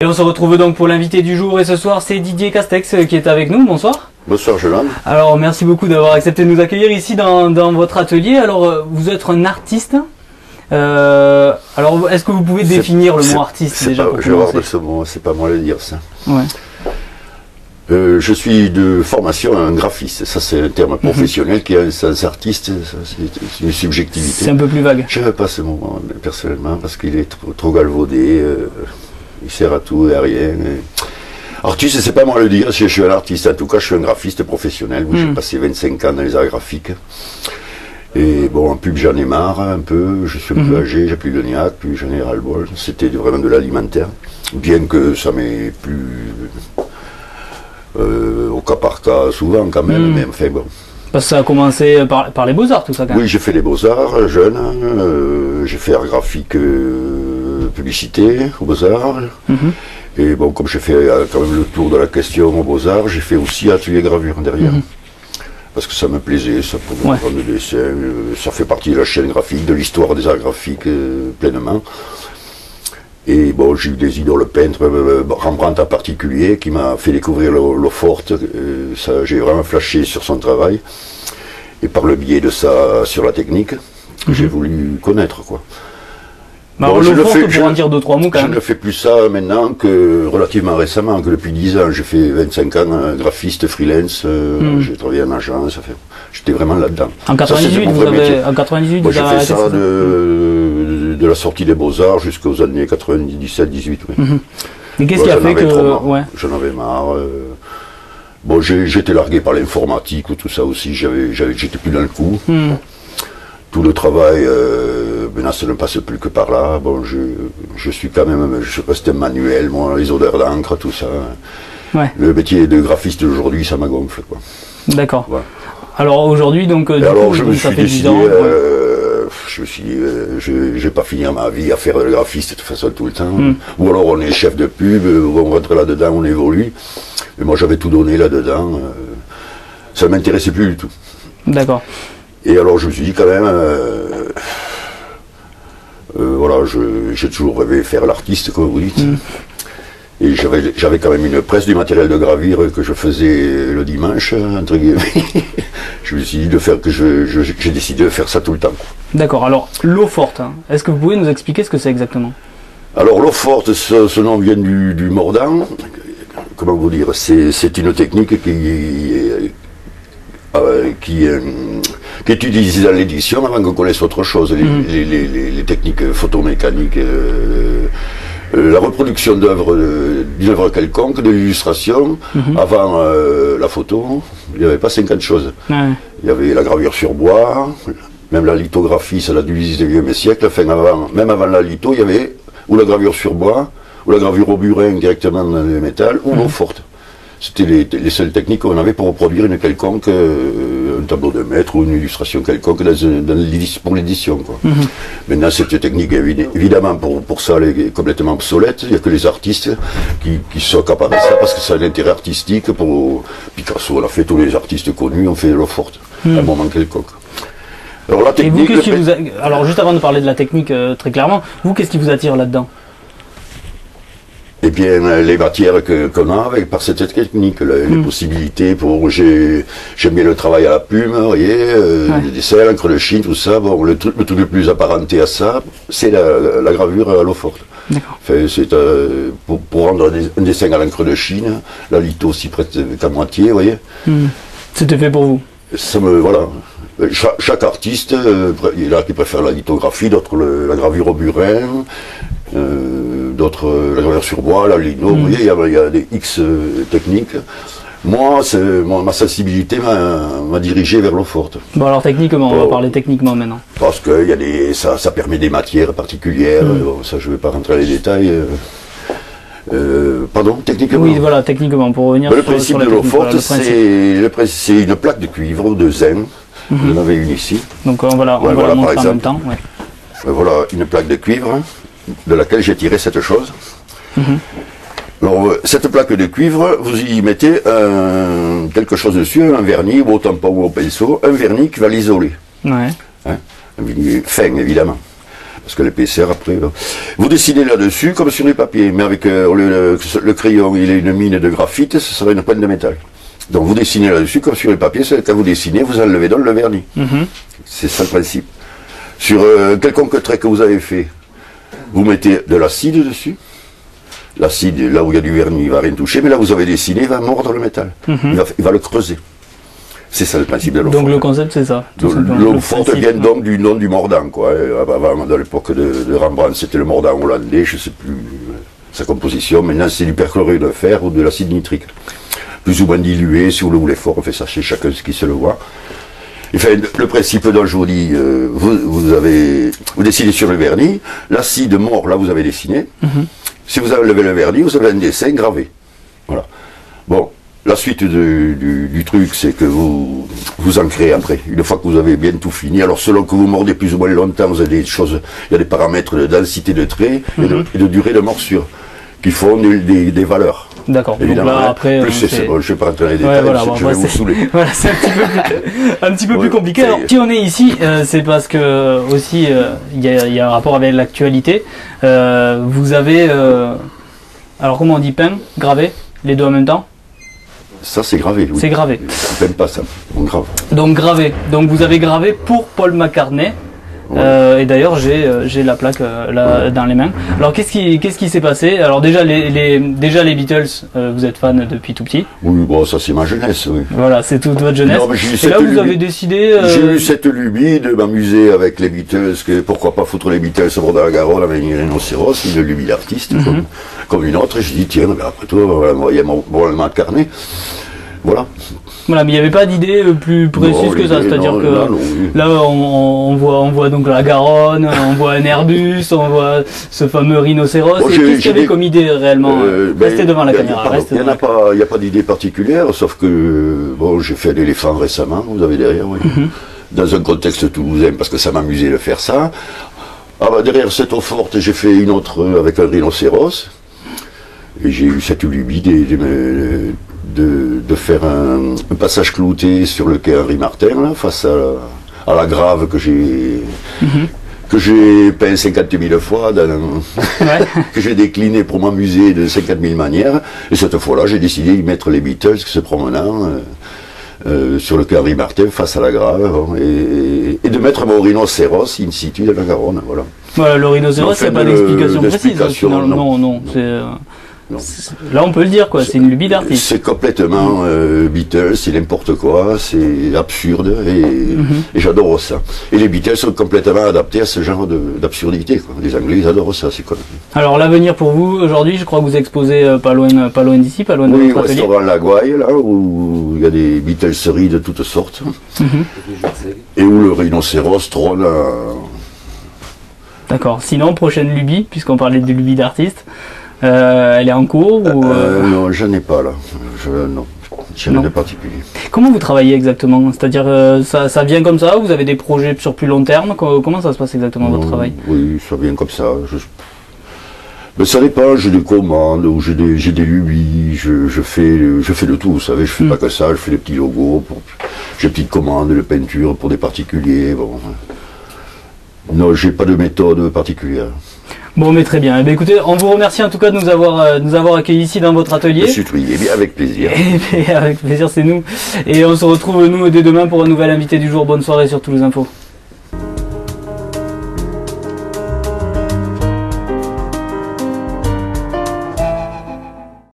Et on se retrouve donc pour l'invité du jour, et ce soir c'est Didier Castex qui est avec nous. Bonsoir. Bonsoir Jolande. Alors merci beaucoup d'avoir accepté de nous accueillir ici dans votre atelier. Alors vous êtes un artiste. Alors est-ce que vous pouvez définir le mot artiste déjà pour je vais voir de ce mot, c'est pas moi de dire ça. Ouais. Je suis de formation un graphiste, ça c'est un terme professionnel qui est un artiste, c'est une subjectivité. C'est un peu plus vague. Je n'aime pas ce mot personnellement parce qu'il est trop galvaudé, il sert à tout et à rien. Artiste, c'est pas moi le dire, je suis un artiste, en tout cas je suis un graphiste professionnel, j'ai passé 25 ans dans les arts graphiques. Et bon, en pub j'en ai marre un peu, je suis un peu âgé, j'ai plus de niaque, puis j'en ai ras-le-bol, c'était vraiment de l'alimentaire, bien que ça m'est plus... au cas par cas, souvent quand même, mais enfin bon. Parce que ça a commencé par les Beaux-Arts, tout ça quand même. Oui, j'ai fait les Beaux-Arts, jeune, j'ai fait art graphique, publicité aux Beaux-Arts. Et bon, comme j'ai fait quand même le tour de la question aux Beaux-Arts, j'ai fait aussi atelier gravure derrière. Parce que ça me plaisait, ça pouvait prendre des dessins, ça fait partie de la chaîne graphique, de l'histoire des arts graphiques pleinement. Et bon, j'ai eu des idoles peintres, Rembrandt en particulier, qui m'a fait découvrir l'eau forte. J'ai vraiment flashé sur son travail. Et par le biais de ça, sur la technique, que j'ai voulu connaître, quoi. Bah bon, l'eau forte, pour en dire 2-3 mots quand même. Je ne fais plus ça maintenant que relativement récemment, que depuis 10 ans. J'ai fait 25 ans graphiste freelance, j'ai travaillé en agence, j'étais vraiment là-dedans. En 98, moi, j'ai fait ça de la sortie des Beaux-Arts jusqu'aux années 97-18. Et qu'est-ce qui a fait que... J'en avais marre. Bon, j'étais largué par l'informatique ou tout ça aussi, j'étais plus dans le coup. Tout le travail, maintenant ça ne passe plus que par là. Bon, je suis quand même, je reste manuel, moi, les odeurs d'encre, tout ça. Le métier de graphiste d'aujourd'hui, ça m'agonfle, quoi. D'accord. Voilà. Alors aujourd'hui, donc, je me suis décidé, je me suis dit, je vais pas finir ma vie à faire le graphiste de toute façon tout le temps. Ou alors on est chef de pub, on rentre là-dedans, on évolue. Mais moi j'avais tout donné là-dedans. Ça ne m'intéressait plus du tout. D'accord. Et alors je me suis dit quand même, voilà, j'ai toujours rêvé faire l'artiste, comme vous dites. Et j'avais quand même une presse du matériel de gravure que je faisais le dimanche, entre guillemets. Je me suis dit j'ai décidé de faire ça tout le temps. D'accord, alors l'eau forte, est-ce que vous pouvez nous expliquer ce que c'est exactement? Alors l'eau forte, ce nom vient du mordant. Comment vous dire, c'est une technique qui est utilisée dans l'édition avant qu'on connaisse autre chose, les techniques photomécaniques, la reproduction d'une œuvre quelconque, de l'illustration. Avant la photo, il n'y avait pas 50 choses. Il y avait la gravure sur bois, même la lithographie, ça date du 19e siècle, enfin même avant la litho, il y avait ou la gravure sur bois, ou la gravure au burin directement dans le métal, ou l'eau forte. C'était les seules techniques qu'on avait pour reproduire une quelconque, un tableau de maître ou une illustration quelconque pour l'édition. Maintenant, cette technique, évidemment, pour ça, elle est complètement obsolète. Il n'y a que les artistes qui sont capables de ça parce que ça a un intérêt artistique. Pour Picasso, on a fait, tous les artistes connus ont fait l'eau forte à un moment quelconque. Alors, la technique. Et vous, alors, juste avant de parler de la technique très clairement, vous, qu'est-ce qui vous attire là-dedans? Eh bien, les matières qu'on a par cette technique, les possibilités j'aime bien le travail à la plume, vous voyez, les dessins, l'encre de Chine, tout ça. Bon, le truc le plus apparenté à ça, c'est la gravure à l'eau forte. Enfin, c'est pour rendre un dessin à l'encre de Chine, la litho s'y prête qu'à moitié, vous voyez. C'était fait pour vous. Voilà. Chaque artiste, il y en a qui préfèrent la lithographie, d'autres la gravure au burin, d'autres la gravure sur bois, la lino, vous voyez, il y a des X techniques. Moi, ma sensibilité m'a dirigé vers l'eau forte. Bon alors techniquement, on va parler techniquement maintenant. Parce que ça permet des matières particulières, bon, ça je ne vais pas rentrer dans les détails. Pardon, techniquement? Oui, voilà, techniquement, pour revenir sur le principe de l'eau forte, c'est une plaque de cuivre ou de zinc. Vous en avez une ici. Donc on va la montrer en même temps. Voilà une plaque de cuivre de laquelle j'ai tiré cette chose. Alors cette plaque de cuivre, vous y mettez quelque chose dessus, un vernis ou au tampon ou au pinceau, un vernis qui va l'isoler. Un vernis fin évidemment. parce que l'épaisseur après, vous dessinez là-dessus comme sur les papiers, mais avec le crayon, il a une mine de graphite, ce sera une pointe de métal. Donc vous dessinez là-dessus comme sur les papiers, quand vous dessinez, vous enlevez donc le vernis. C'est ça le principe. Sur quelconque trait que vous avez fait, vous mettez de l'acide dessus. L'acide, là où il y a du vernis, il ne va rien toucher, mais là vous avez dessiné, il va mordre le métal. Il va le creuser. C'est ça le principe de l'eau forte. Donc le concept c'est ça. L'eau forte vient donc du nom du mordant, quoi. Avant, dans l'époque de Rembrandt, c'était le mordant hollandais, je ne sais plus sa composition. Maintenant c'est du perchlorure de fer ou de l'acide nitrique. Plus ou moins dilué, si vous le voulez fort, on fait ça chez chacun ce qui se le voit. Enfin, le principe dont je vous dis, vous dessinez sur le vernis, l'acide mord, là vous avez dessiné. Si vous enlevez le vernis, vous avez un dessin gravé. Voilà. Bon, la suite du truc, c'est que vous ancrez après. Une fois que vous avez bien tout fini, alors selon que vous mordez plus ou moins longtemps, vous avez des choses, il y a des paramètres de densité de traits et de durée de morsure qui font des valeurs. D'accord. Donc là, après, plus je ne vais pas rentrer dans les détails, je vais vous saouler. Voilà, c'est un petit peu plus compliqué. Alors, si on est ici, c'est parce que aussi il y a un rapport avec l'actualité. Vous avez, alors comment on dit, peint, gravé, les deux en même temps? Ça c'est gravé. Oui. C'est gravé. On peint pas ça, on grave. Donc gravé. Donc vous avez gravé pour Paul McCartney. Et d'ailleurs j'ai la plaque là dans les mains. Alors qu'est-ce qui s'est passé? Alors déjà les Beatles, vous êtes fan depuis tout petit. Oui, bon ça c'est ma jeunesse, oui. Voilà, c'est toute votre jeunesse. Non, et là vous avez décidé. J'ai eu cette lubie de m'amuser avec les Beatles, que pourquoi pas foutre les Beatles au bord de la Garonne avec une rhinocéros, une lubie d'artiste comme une autre. Et je dis tiens, après tout, il y a mon McCartney. Voilà. Voilà, mais il n'y avait pas d'idée plus précise que ça, c'est-à-dire que là on voit donc la Garonne, on voit un Airbus, on voit ce fameux rhinocéros. Bon, qu'est-ce qu'il y avait comme idée réellement? Restez devant la caméra. Il n'y a pas d'idée particulière, sauf que bon, j'ai fait l'éléphant récemment, vous avez derrière, oui. Dans un contexte toulousain, parce que ça m'amusait de faire ça. Ah bah derrière cette eau forte, j'ai fait une autre avec un rhinocéros. Et j'ai eu cette lubie de faire un passage clouté sur le quai Henri Martin, là, face à la grave que j'ai peint 50 000 fois, que j'ai décliné pour m'amuser de 50 000 manières. Et cette fois-là, j'ai décidé d'y mettre les Beatles se promenant sur le quai Henri Martin face à la grave, et de mettre mon rhinocéros in situ dans la Garonne. Voilà. Voilà, le rhinocéros, il n'y a pas d'explication précise. Non, c'est... Non. Là on peut le dire quoi, c'est une lubie d'artiste. C'est complètement Beatles, c'est n'importe quoi, c'est absurde et j'adore ça. Et les Beatles sont complètement adaptés à ce genre d'absurdité. Les Anglais ils adorent ça, c'est quoi. Alors l'avenir pour vous aujourd'hui, je crois que vous exposez pas loin d'ici, pas loin de votre atelier. Oui, au restaurant La Gouaille, là où il y a des Beatleseries de toutes sortes. Et où le rhinocéros trône. D'accord. Sinon, prochaine lubie, puisqu'on parlait de lubie d'artiste. Elle est en cours ou non, je n'ai pas là. Non, je n'ai rien de particulier. Comment vous travaillez exactement? C'est-à-dire, ça vient comme ça? Vous avez des projets sur plus long terme? Comment ça se passe exactement votre travail? Oui, ça vient comme ça. Mais ça dépend, j'ai des commandes, ou j'ai des lubies, je fais de tout, vous savez, je fais pas que ça, je fais des petits logos, j'ai des petites commandes de peinture pour des particuliers. Bon. Non, j'ai pas de méthode particulière. Bon, mais très bien. Eh bien. Écoutez, on vous remercie en tout cas de nous avoir accueillis ici dans votre atelier. Eh bien, avec plaisir. Et bien, avec plaisir, c'est nous. Et on se retrouve, nous, dès demain pour un nouvel invité du jour. Bonne soirée sur Toulouse Info.